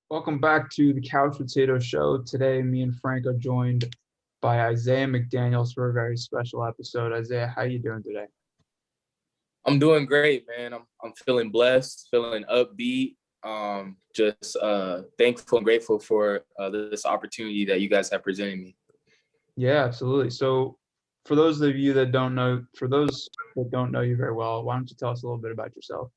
Welcome back to the Couch Potato Show. Today, me and Frank are joined by Isaiah McDaniels for a very special episode. Isaiah, how you doing today? I'm doing great, man. I'm feeling blessed, feeling upbeat. Just thankful and grateful for this opportunity that you guys have presented me. Yeah, absolutely. So, for those of you that don't know, for those that don't know you very well, why don't you tell us a little bit about yourself?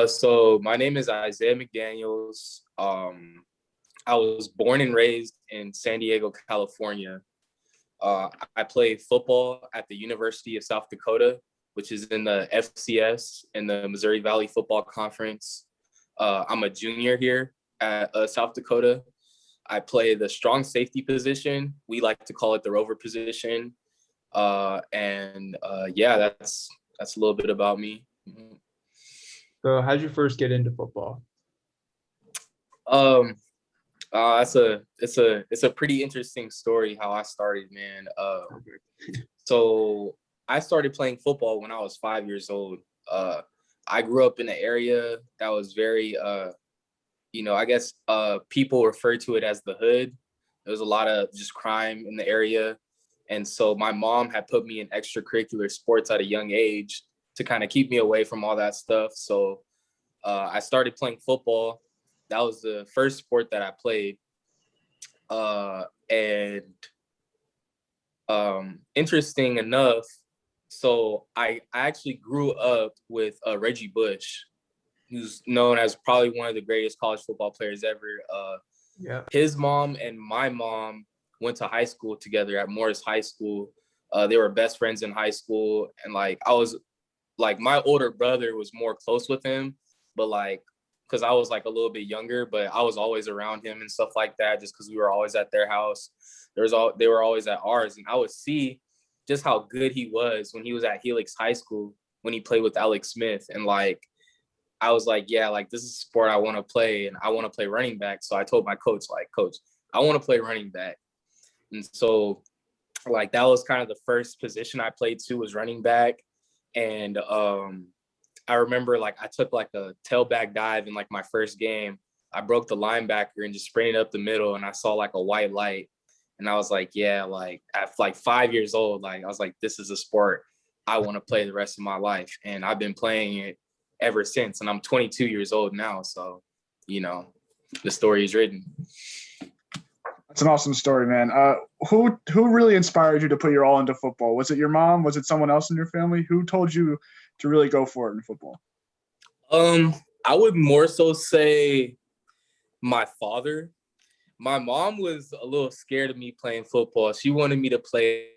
So my name is Isaiah McDaniels. I was born and raised in San Diego, California. I play football at the University of South Dakota, which is in the FCS in the Missouri Valley Football Conference. I'm a junior here at South Dakota. I play the strong safety position. We like to call it the rover position. Yeah, that's a little bit about me. So, how did you first get into football? It's a pretty interesting story how I started, man. So I started playing football when I was 5 years old. I grew up in an area that was very, I guess people refer to it as the hood. There was a lot of just crime in the area. And so my mom had put me in extracurricular sports at a young age to kind of keep me away from all that stuff. So I started playing football. That was the first sport that I played. And interesting enough, so I actually grew up with Reggie Bush, who's known as probably one of the greatest college football players ever. Yeah. His mom and my mom went to high school together at Morris High School. They were best friends in high school. And my older brother was more close with him, but because I was a little bit younger, but I was always around him and stuff like that, just because we were always at their house. They were always at ours. And I would see just how good he was when he was at Helix High School, when he played with Alex Smith. And I was like, yeah, this is a sport I want to play, and I want to play running back. So I told my coach, Coach, I want to play running back. And so that was kind of the first position I played too, was running back. And I remember I took a tailback dive in my first game. I broke the linebacker and just sprinted up the middle, and I saw a white light. And I was like, yeah, at 5 years old, I was like, this is a sport I want to play the rest of my life. And I've been playing it ever since. And I'm 22 years old now. So, the story is written. That's an awesome story, man. Who really inspired you to put your all into football? Was it your mom? Was it someone else in your family? Who told you to really go for it in football? I would more so say my father. My mom was a little scared of me playing football. She wanted me to play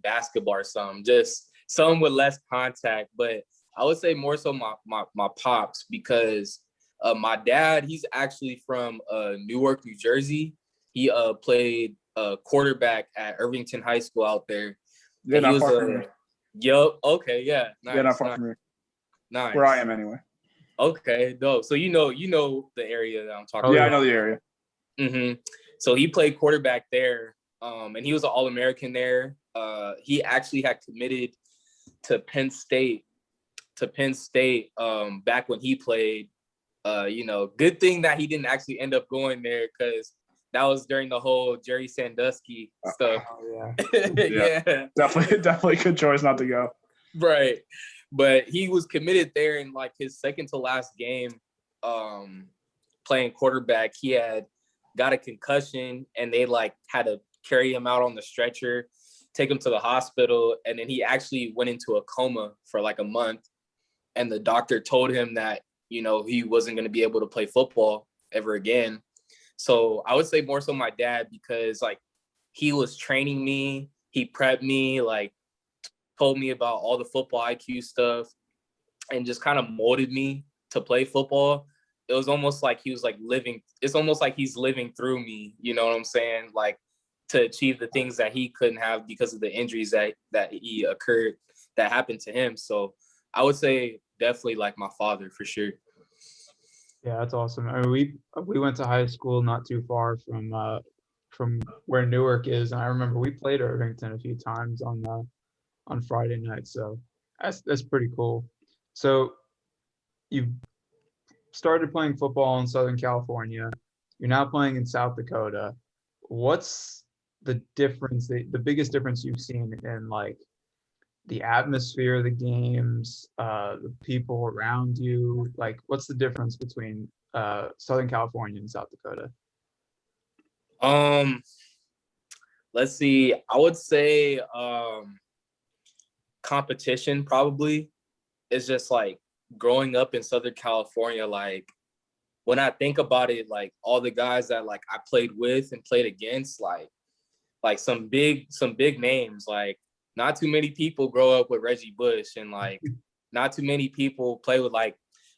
basketball or something, just something with less contact. But I would say more so my pops, because my dad, he's actually from Newark, New Jersey. He played quarterback at Irvington High School out there. Yeah, not far from me. Yup. Okay. Yeah. Nice, yeah, not far from me. Nice. Where I am, anyway. Okay. Dope. So you know the area that I'm talking about. Yeah, I know the area. Mm-hmm. So he played quarterback there, and he was an All-American there. He actually had committed to Penn State. Back when he played. Good thing that he didn't actually end up going there, because that was during the whole Jerry Sandusky stuff. Yeah. Definitely good choice not to go. Right. But he was committed there, in his second to last game, playing quarterback. He had got a concussion, and they had to carry him out on the stretcher, take him to the hospital. And then he actually went into a coma for a month. And the doctor told him that, he wasn't going to be able to play football ever again. So I would say more so my dad, because he was training me, he prepped me, told me about all the football IQ stuff, and just kind of molded me to play football. It was almost like he was living. It's almost like he's living through me. You know what I'm saying? To achieve the things that he couldn't have because of the injuries that happened to him. So I would say definitely my father, for sure. Yeah, that's awesome. I mean, we went to high school not too far from where Newark is, and I remember we played Irvington a few times on Friday night. So that's pretty cool. So you started playing football in Southern California. You're now playing in South Dakota. What's the difference, the biggest difference you've seen in like the atmosphere of the games, the people around you? Like, what's the difference between Southern California and South Dakota? Let's see. I would say competition probably is just like growing up in Southern California. Like when I think about it, like all the guys that like I played with and played against, like some big names. Like not too many people grow up with Reggie Bush, and like not too many people play with like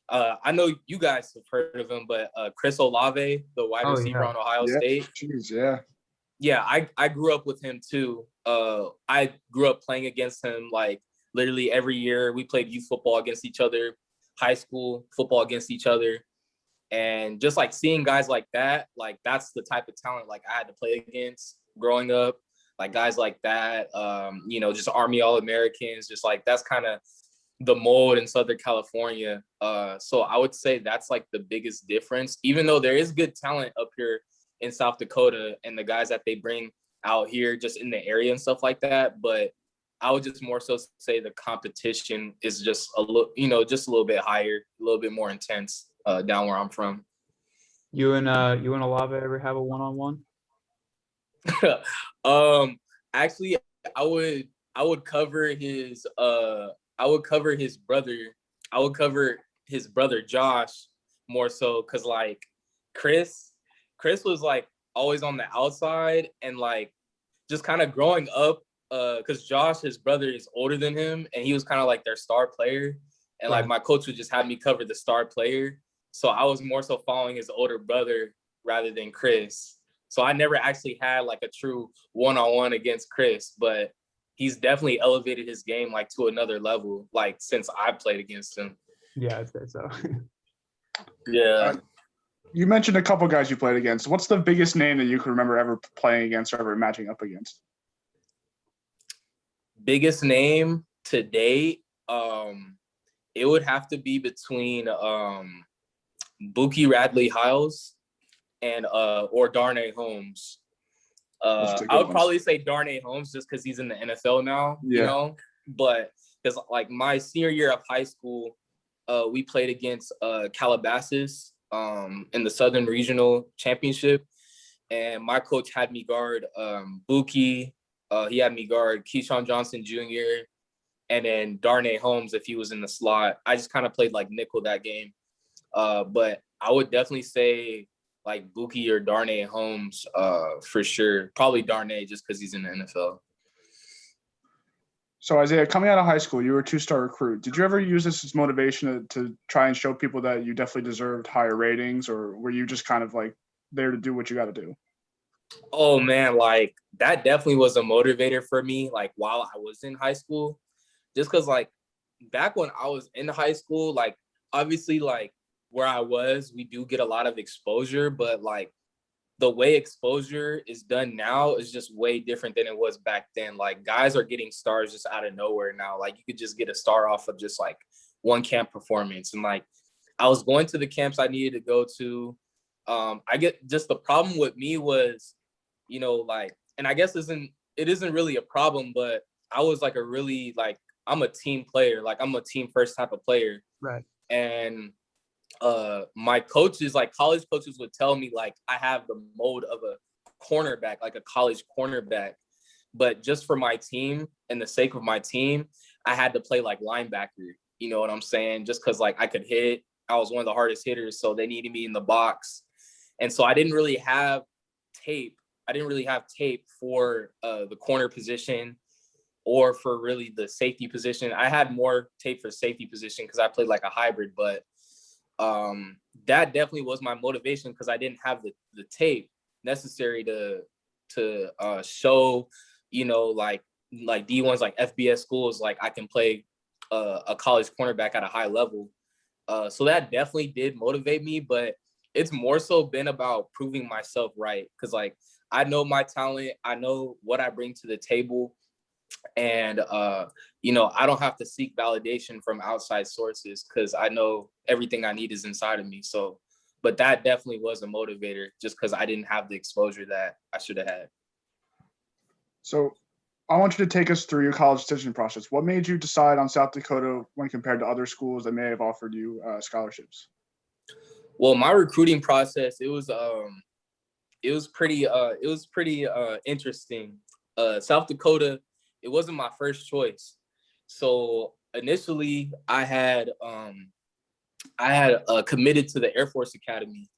I know you guys have heard of him, but Chris Olave, the wide receiver on Ohio State. Geez, yeah. Yeah, I grew up with him too. I grew up playing against him like literally every year. We played youth football against each other, high school football against each other. And just like seeing guys like that, like that's the type of talent like I had to play against growing up. Like guys like that, just Army All-Americans, just like that's kind of the mold in Southern California. So I would say that's like the biggest difference, even though there is good talent up here in South Dakota and the guys that they bring out here just in the area and stuff like that. But I would just more so say the competition is just a little bit higher, a little bit more intense down where I'm from. You and Olave ever have a one-on-one? Actually, I would cover his brother. I would cover his brother Josh more so because like Chris was like always on the outside, and like just kind of growing up because Josh, his brother, is older than him, and he was kind of like their star player, and like my coach would just have me cover the star player. So I was more so following his older brother rather than Chris. So I never actually had like a true one-on-one against Chris, but he's definitely elevated his game like to another level, like since I played against him. Yeah, I'd say so. Yeah. You mentioned a couple guys you played against. What's the biggest name that you can remember ever playing against or ever matching up against? Biggest name to date, it would have to be between Buki Radley-Hiles and or Darnay Holmes. I would probably say Darnay Holmes just because he's in the NFL now, you know. But because like my senior year of high school, we played against Calabasas in the Southern Regional Championship, and my coach had me guard Buki. He had me guard Keyshawn Johnson Jr. and then Darnay Holmes if he was in the slot. I just kind of played like nickel that game. But I would definitely say like Buki or Darnay Holmes for sure. Probably Darnay just because he's in the NFL. So Isaiah, coming out of high school, you were a two-star recruit. Did you ever use this as motivation to try and show people that you definitely deserved higher ratings, or were you just kind of like there to do what you got to do? Oh man, like that definitely was a motivator for me. Like while I was in high school, just because like back when I was in high school, like obviously like where I was, we do get a lot of exposure, but like the way exposure is done now is just way different than it was back then. Like guys are getting stars just out of nowhere now. Like you could just get a star off of just like one camp performance. And like I was going to the camps I needed to go to. I get just the problem with me was, you know, like, and I guess it isn't really a problem, but I was like a really like, I'm a team player. Like I'm a team first type of player. Right. And my coaches, like college coaches would tell me like I have the mold of a cornerback, like a college cornerback, but just for my team and the sake of my team, I had to play like linebacker, you know what I'm saying? Just because like I could hit, I was one of the hardest hitters, so they needed me in the box. And so I didn't really have tape for the corner position or for really the safety position. I had more tape for safety position because I played like a hybrid, but that definitely was my motivation because I didn't have the tape necessary to show, you know, like D1s, like FBS schools, like I can play a college cornerback at a high level. So that definitely did motivate me, but it's more so been about proving myself right. Cause like, I know my talent, I know what I bring to the table. And, I don't have to seek validation from outside sources because I know everything I need is inside of me. So, but that definitely was a motivator just because I didn't have the exposure that I should have had. So I want you to take us through your college decision process. What made you decide on South Dakota when compared to other schools that may have offered you scholarships? Well, my recruiting process, it was pretty interesting. South Dakota, it wasn't my first choice. So initially I had committed to the Air Force Academy,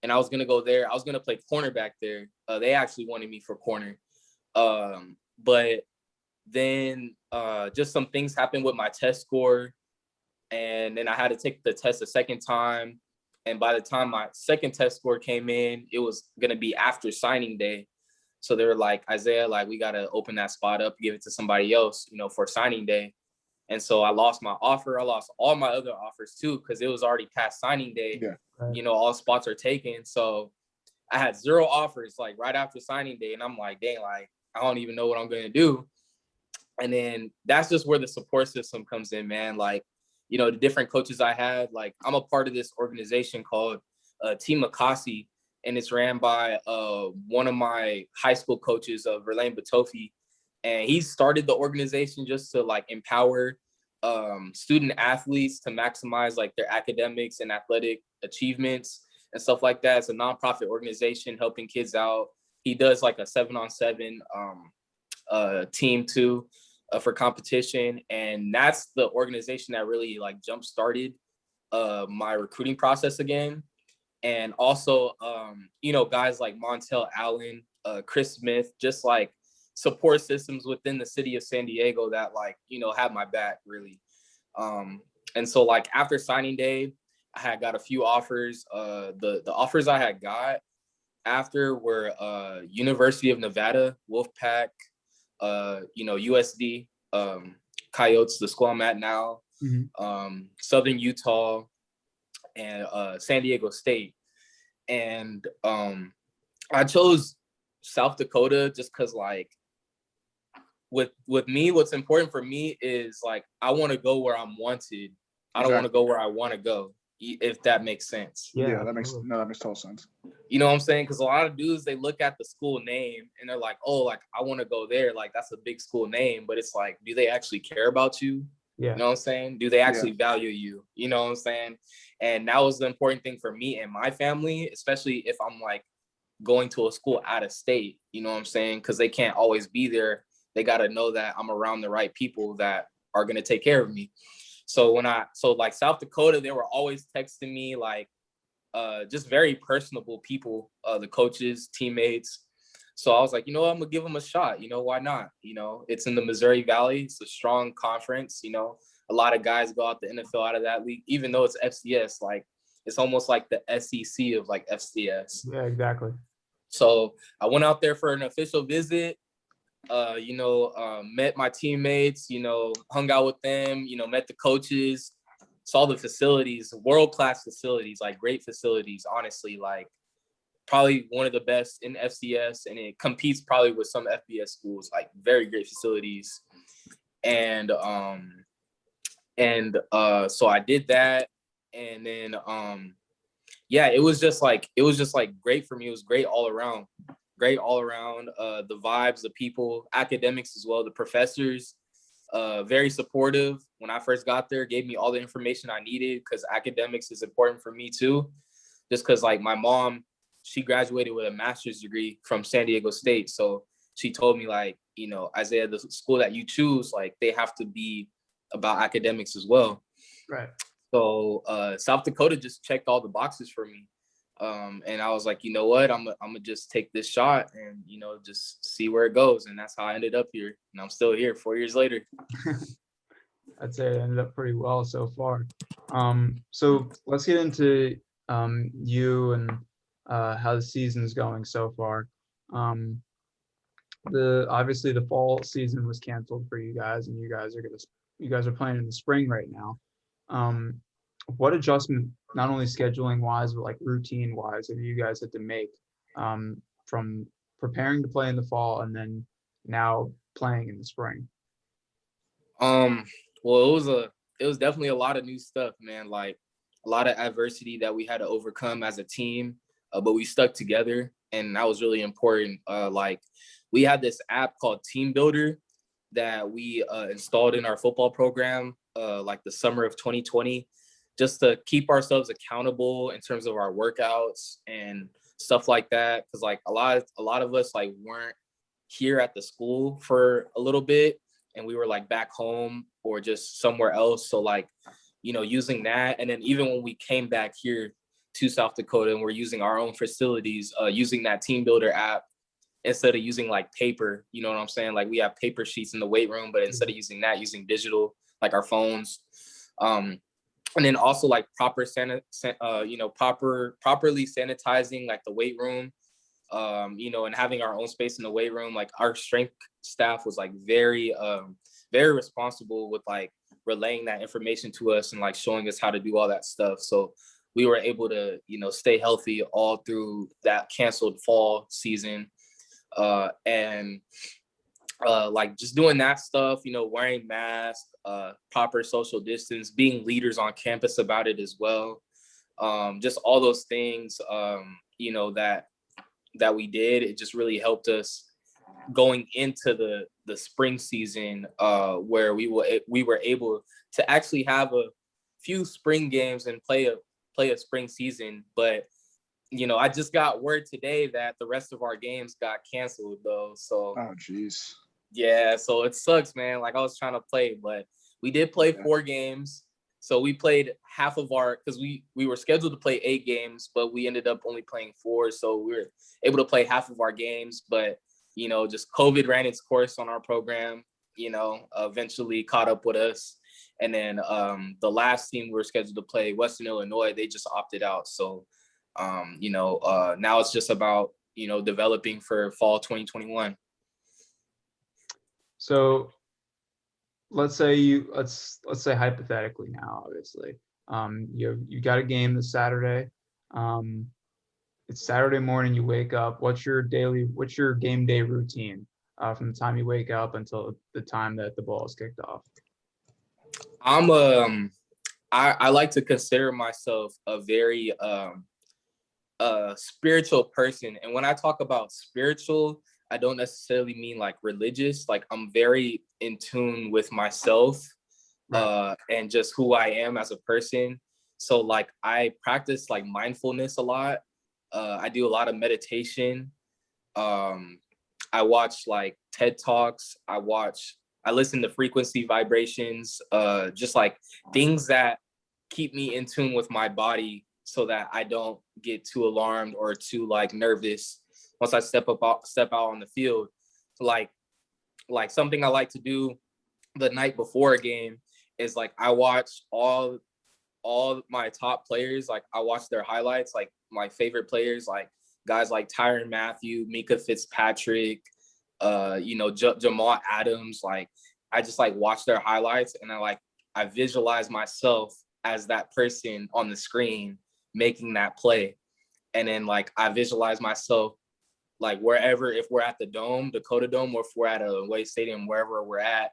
and I was gonna go there. I was gonna play cornerback there. They actually wanted me for corner, but then just some things happened with my test score, and then I had to take the test a second time. And by the time my second test score came in, it was gonna be after signing day. So they were like, Isaiah, like, we gotta open that spot up, give it to somebody else, for signing day. And so I lost my offer. I lost all my other offers too, because it was already past signing day. Yeah. Right. All spots are taken. So I had 0 offers like right after signing day. And I'm like, dang, like, I don't even know what I'm gonna do. And then that's just where the support system comes in, man. Like, the different coaches I had, like, I'm a part of this organization called Team Akasi, and it's ran by one of my high school coaches, Verlaine Batofi. And he started the organization just to like empower student athletes to maximize like their academics and athletic achievements and stuff like that. It's a nonprofit organization helping kids out. He does like a 7-on-7 team too for competition. And that's the organization that really like jump started my recruiting process again. And also, guys like Montel Allen, Chris Smith, just like support systems within the city of San Diego that like, have my back really. And so like after signing day, I had got a few offers. The offers I had got after were University of Nevada, Wolfpack, USD, Coyotes, the school I'm at now, Southern Utah, and San Diego State. And I chose South Dakota just because like with me, what's important for me is like I want to go where I'm wanted. I don't want to go where I want to go, if that makes sense. Yeah, that makes total sense. You know what I'm saying? Because a lot of dudes, they look at the school name and they're like, oh, like I want to go there. Like that's a big school name, but it's like, do they actually care about you? Yeah. You know what I'm saying? Do they actually value you? You know what I'm saying? And that was the important thing for me and my family, especially if I'm like going to a school out of state, you know what I'm saying? Because they can't always be there. They got to know that I'm around the right people that are going to take care of me. So like South Dakota, they were always texting me like just very personable people, the coaches, teammates. So I was like, I'm going to give them a shot. Why not? It's in the Missouri Valley. It's a strong conference. A lot of guys go out the NFL out of that league, even though it's FCS. Like, it's almost like the SEC of like FCS. Yeah, exactly. So I went out there for an official visit, met my teammates, hung out with them, met the coaches, saw the facilities, world-class facilities, like great facilities, honestly, like probably one of the best in FCS, and it competes probably with some FBS schools, like very great facilities. And so I did that, and then it was just like great for me. It was great all around. The vibes, the people, academics as well, the professors, very supportive. When I first got there, gave me all the information I needed because academics is important for me too. Just because like my mom, she graduated with a master's degree from San Diego State. So she told me like, Isaiah, the school that you choose, like they have to be about academics as well. Right. So South Dakota just checked all the boxes for me. And I was like, you know what, I'm gonna just take this shot and, just see where it goes. And that's how I ended up here. And I'm still here 4 years later. I'd say it ended up pretty well so far. So let's get into you and how the season's going so far. Obviously the fall season was canceled for you guys, and you guys are playing in the spring right now. What adjustment, not only scheduling wise, but like routine wise, have you guys had to make from preparing to play in the fall and then now playing in the spring? Well, it was definitely a lot of new stuff, man. Like a lot of adversity that we had to overcome as a team, but we stuck together, and that was really important. Like we had this app called Team Builder that we installed in our football program, like the summer of 2020, just to keep ourselves accountable in terms of our workouts and stuff like that. Because like a lot of us like weren't here at the school for a little bit, and we were like back home or just somewhere else. So like, using that, and then even when we came back here to South Dakota and we're using our own facilities, using that Team Builder app instead of using like paper, you know what I'm saying? Like we have paper sheets in the weight room, but instead of using that, using digital, like our phones. And then also like properly sanitizing like the weight room, and having our own space in the weight room. Like our strength staff was like very responsible with like relaying that information to us and like showing us how to do all that stuff. So we were able to, stay healthy all through that canceled fall season. And like just doing that stuff, wearing masks, proper social distance, being leaders on campus about it as well. Just all those things, that we did, it just really helped us going into the spring season, where we were able to actually have a few spring games and play a spring season. But I just got word today that the rest of our games got canceled though. So Oh geez. yeah, so it sucks, man. Like I was trying to play, but we did play 4 games. So we played half of because we were scheduled to play 8 games, but we ended up only playing 4. So we were able to play half of our games, but just COVID ran its course on our program, eventually caught up with us. And then the last team we were scheduled to play, Western Illinois, they just opted out. So now it's just about, developing for fall 2021. So let's say hypothetically now, obviously, you got a game this Saturday. It's Saturday morning, you wake up. What's your game day routine from the time you wake up until the time that the ball is kicked off? I like to consider myself a very spiritual person. And when I talk about spiritual, I don't necessarily mean like religious. Like I'm very in tune with myself, and just who I am as a person. So like I practice like mindfulness a lot. I do a lot of meditation. I watch like TED Talks. I listen to frequency vibrations, just like things that keep me in tune with my body so that I don't get too alarmed or too like nervous once I step out on the field. Like something I like to do the night before a game is like I watch all my top players. Like I watch their highlights, like my favorite players, like guys like Tyrann Mathieu, Mika Fitzpatrick, Jamal Adams. Like I just like watch their highlights, and I visualize myself as that person on the screen making that play. And then like I visualize myself like wherever, if we're at the Dome, Dakota Dome, or if we're at a away stadium, wherever we're at,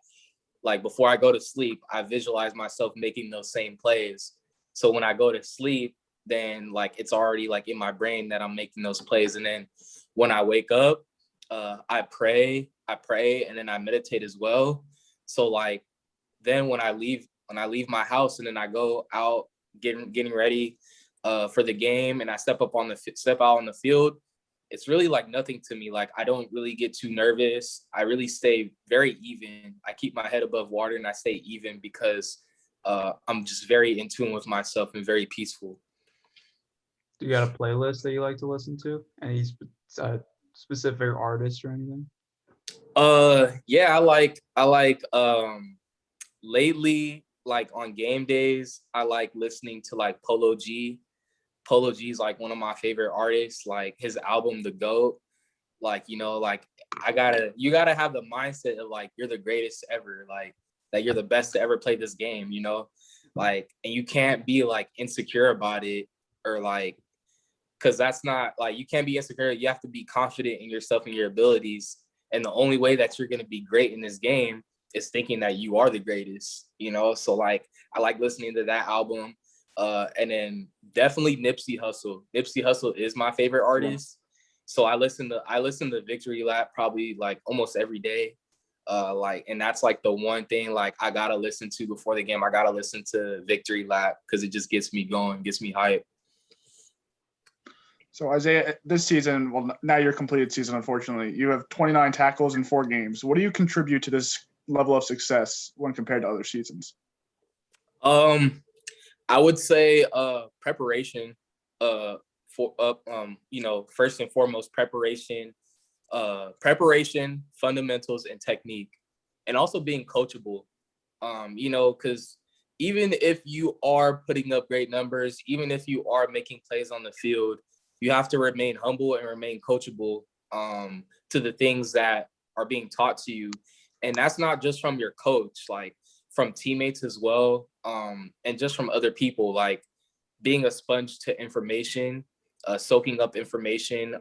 like before I go to sleep, I visualize myself making those same plays. So when I go to sleep, then like it's already like in my brain that I'm making those plays. And then when I wake up, I pray, and then I meditate as well. So like then when I leave my house and then I go out getting ready for the game, and I step out on the field, it's really like nothing to me. Like I don't really get too nervous. I really stay very even. I keep my head above water and I stay even because I'm just very in tune with myself and very peaceful. Do you got a playlist that you like to listen to? Any specific artists or anything? Yeah, I like lately, like on game days, I like listening to like Polo G. Polo G is like one of my favorite artists. Like his album The GOAT, like like you gotta have the mindset of like you're the greatest ever, like that you're the best to ever play this game, like, and you can't be like insecure about it, or like, because that's not like, you can't be insecure. You have to be confident in yourself and your abilities, and the only way that you're going to be great in this game is thinking that you are the greatest, So like I like listening to that album. And then definitely Nipsey Hussle. Nipsey Hussle is my favorite artist. So I listen to Victory Lap probably like almost every day. And that's like the one thing like I gotta listen to before the game. I gotta listen to Victory Lap because it just gets me going, gets me hyped. So Isaiah, this season, well, now your completed season, unfortunately, you have 29 tackles in 4 games. What do you contribute to this level of success when compared to other seasons? I would say preparation. First and foremost, preparation, fundamentals, and technique, and also being coachable. Because even if you are putting up great numbers, even if you are making plays on the field, you have to remain humble and remain coachable to the things that are being taught to you. And that's not just from your coach, like from teammates as well, and just from other people, like being a sponge to information, soaking up information.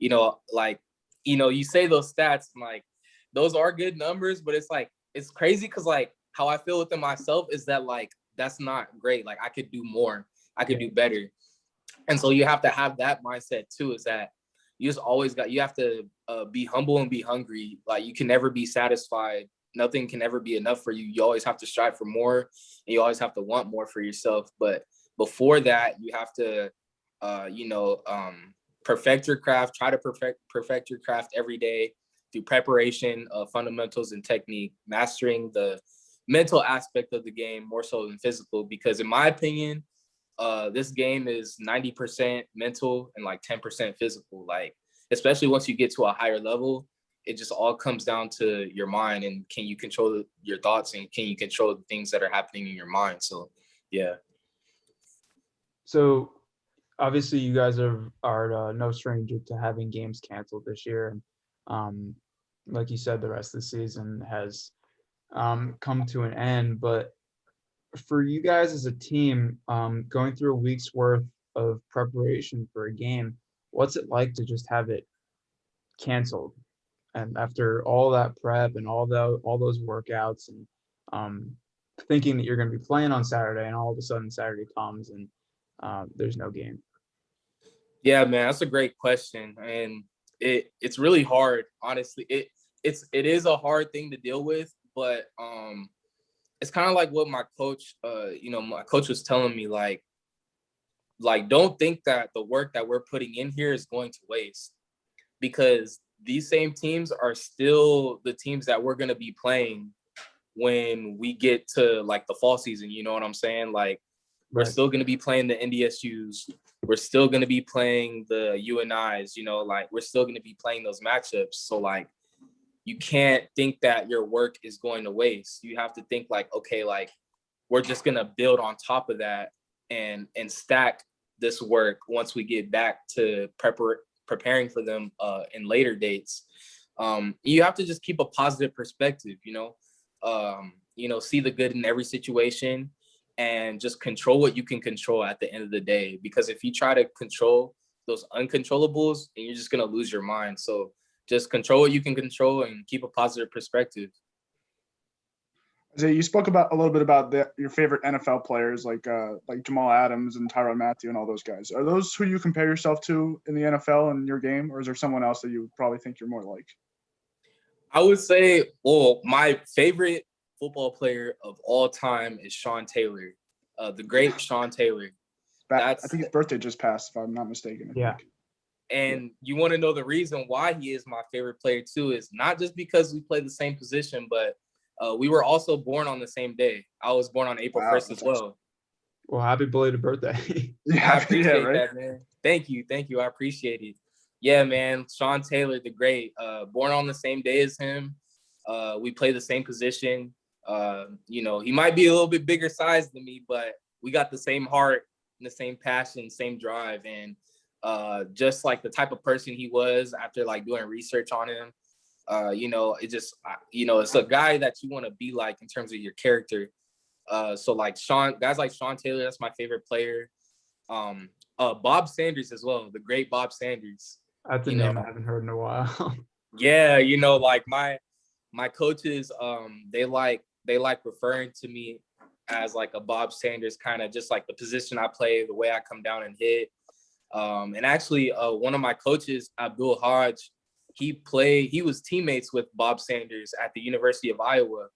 You say those stats, like those are good numbers, but it's crazy because like how I feel within myself is that like that's not great. Like I could do more, I could do better. And so you have to have that mindset too, is that you have to be humble and be hungry. Like you can never be satisfied. Nothing can ever be enough for you. You always have to strive for more, and you always have to want more for yourself. But before that, you have to, perfect your craft, try to perfect your craft every day through preparation, fundamentals, and technique, mastering the mental aspect of the game more so than physical. Because in my opinion, this game is 90% mental and like 10% physical. Like, especially once you get to a higher level, it just all comes down to your mind and can you control your thoughts and can you control the things that are happening in your mind. So, yeah. So obviously you guys are no stranger to having games canceled this year. And like you said, the rest of the season has come to an end. But for you guys as a team, going through a week's worth of preparation for a game, what's it like to just have it canceled? And after all that prep and all those workouts and thinking that you're going to be playing on Saturday, and all of a sudden Saturday comes and there's no game. Yeah, man, that's a great question, and it's really hard. Honestly, it is a hard thing to deal with, but it's kind of like what my coach, my coach was telling me, like don't think that the work that we're putting in here is going to waste, because these same teams are still the teams that we're going to be playing when we get to like the fall season. You know what I'm saying? Like we're still going to be playing the NDSUs. We're still going to be playing the UNIs, like we're still going to be playing those matchups. So like, you can't think that your work is going to waste. You have to think like, okay, like we're just going to build on top of that and stack this work once we get back to preparing for them in later dates. You have to just keep a positive perspective, see the good in every situation and just control what you can control at the end of the day. Because if you try to control those uncontrollables, then you're just going to lose your mind. So just control what you can control and keep a positive perspective. Isaiah, you spoke about a little bit about your favorite NFL players like Jamal Adams and Tyrann Mathieu and all those guys. Are those who you compare yourself to in the NFL in your game, or is there someone else that you probably think you're more like? I would say, well, my favorite football player of all time is Sean Taylor, the great Sean Taylor. I think his birthday just passed, if I'm not mistaken. Yeah. And you want to know the reason why he is my favorite player too is not just because we play the same position, but we were also born on the same day. I was born on April 1st as well. Awesome. Well, happy belated birthday. Yeah, I appreciate that, man. Thank you. I appreciate it. Yeah, man. Sean Taylor, the great, born on the same day as him. We play the same position. He might be a little bit bigger size than me, but we got the same heart and the same passion, same drive. And just like the type of person he was after like doing research on him, it's a guy that you want to be like in terms of your character. So like guys like Sean Taylor, that's my favorite player. Bob Sanders as well, the great Bob Sanders. That's a name I haven't heard in a while. Yeah, like my coaches, they like referring to me as like a Bob Sanders, kind of just like the position I play, the way I come down and hit. And actually, one of my coaches, Abdul Hodge, he was teammates with Bob Sanders at the University of Iowa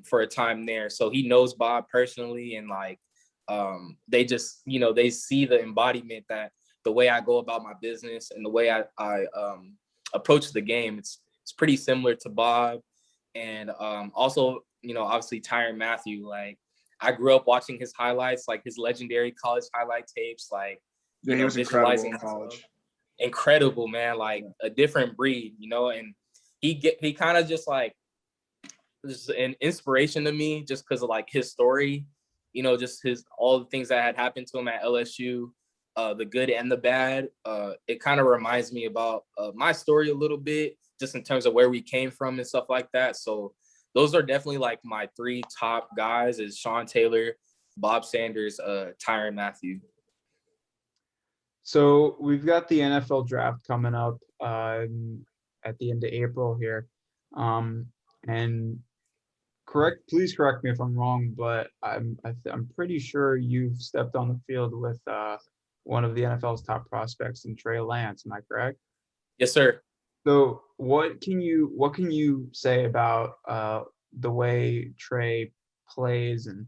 for a time there. So he knows Bob personally, and like they just, they see the embodiment, that the way I go about my business and the way I approach the game, it's pretty similar to Bob. And also, obviously Tyrann Mathieu, like I grew up watching his highlights, like his legendary college highlight tapes, like, Yeah, he was incredible in college. Incredible, man, like a different breed, and he kind of just like just an inspiration to me, just because of like his story, just all the things that had happened to him at LSU, the good and the bad. It kind of reminds me about my story a little bit, just in terms of where we came from and stuff like that. So those are definitely like my three top guys: is Sean Taylor, Bob Sanders, Tyrann Mathieu. So we've got the NFL draft coming up at the end of April here. And please correct me if I'm wrong, but I'm pretty sure you've stepped on the field with one of the NFL's top prospects in Trey Lance. Am I correct? Yes, sir. So what can you say about the way Trey plays, and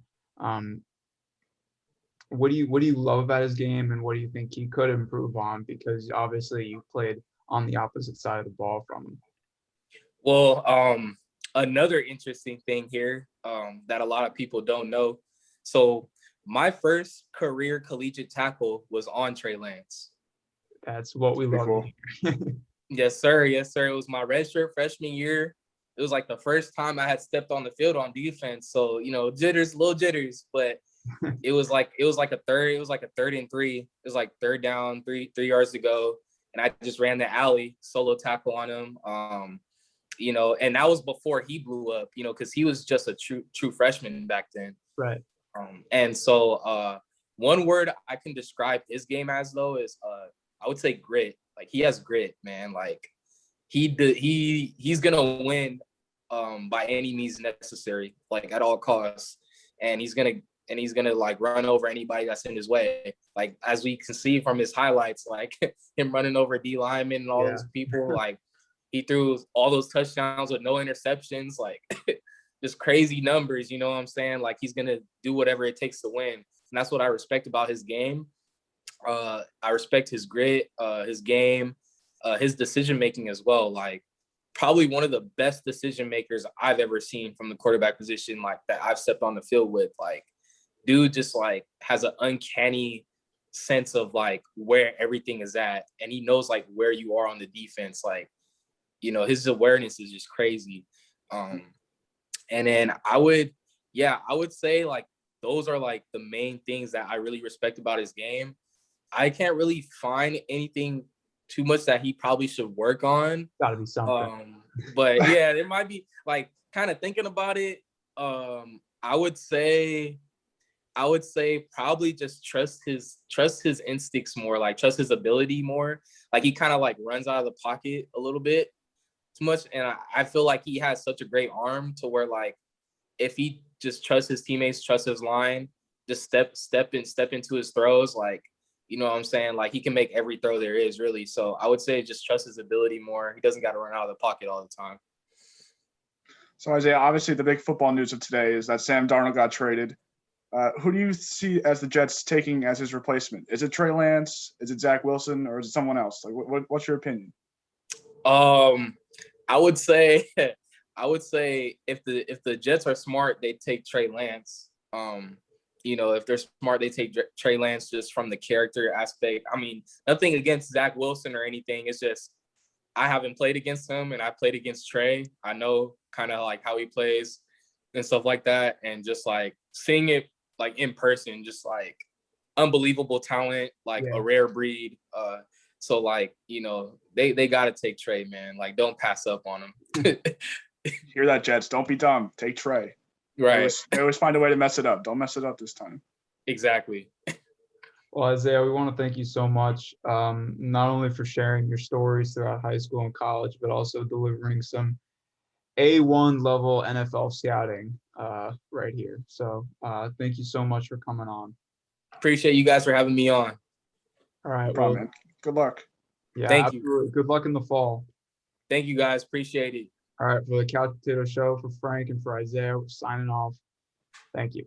what do you love about his game, and what do you think he could improve on? Because obviously you played on the opposite side of the ball from him. Well, another interesting thing here that a lot of people don't know. So my first career collegiate tackle was on Trey Lance. That's what we love. Cool. Yes, sir. Yes, sir. It was my redshirt freshman year. It was like the first time I had stepped on the field on defense. So, little jitters, but it was like a third and 3. It was like third down, 3 yards to go. And I just ran the alley, solo tackle on him. And that was before he blew up, because he was just a true freshman back then. Right. And so one word I can describe his game as, though, is I would say grit. Like, he has grit, man. Like he's gonna win by any means necessary, like at all costs. And he's gonna like run over anybody that's in his way. Like, as we can see from his highlights, like him running over D linemen and all those people, like he threw all those touchdowns with no interceptions, like just crazy numbers, you know what I'm saying? Like, he's gonna do whatever it takes to win. And that's what I respect about his game. I respect his grit, his game, his decision making as well. Like, probably one of the best decision makers I've ever seen from the quarterback position, like that I've stepped on the field with. Like, dude just like has an uncanny sense of like where everything is at, and he knows like where you are on the defense. Like, his awareness is just crazy. And then I would say like those are like the main things that I really respect about his game. I can't really find anything too much that he probably should work on. Gotta be something. But yeah, there might be, like, kind of thinking about it. I would say probably just trust his instincts more, like trust his ability more. Like, he kind of like runs out of the pocket a little bit too much. And I feel like he has such a great arm to where, like, if he just trusts his teammates, trusts his line, just step into his throws, like, you know what I'm saying? Like, he can make every throw there is, really. So I would say just trust his ability more. He doesn't got to run out of the pocket all the time. So, Isaiah, obviously the big football news of today is that Sam Darnold got traded. Who do you see as the Jets taking as his replacement? Is it Trey Lance? Is it Zach Wilson? Or is it someone else? Like, what's your opinion? I would say if the Jets are smart, they take Trey Lance. If they're smart, they take Trey Lance just from the character aspect. I mean, nothing against Zach Wilson or anything. It's just I haven't played against him, and I played against Trey. I know kind of like how he plays and stuff like that, and just like seeing it like in person, just like unbelievable talent, like a rare breed. So like, they got to take Trey, man. Like, don't pass up on him. Hear that, Jets? Don't be dumb. Take Trey. Right. They always find a way to mess it up. Don't mess it up this time. Exactly. Well, Isaiah, we want to thank you so much, not only for sharing your stories throughout high school and college, but also delivering some A1 level NFL scouting right here. So thank you so much for coming on. Appreciate you guys for having me on. All right. No problem, Well, man. Good luck. yeah, Thank you. absolutely. Good luck in the fall. Thank you guys. Appreciate it. All right. For the Couch Potato Show, for Frank and for Isaiah, we're signing off. Thank you.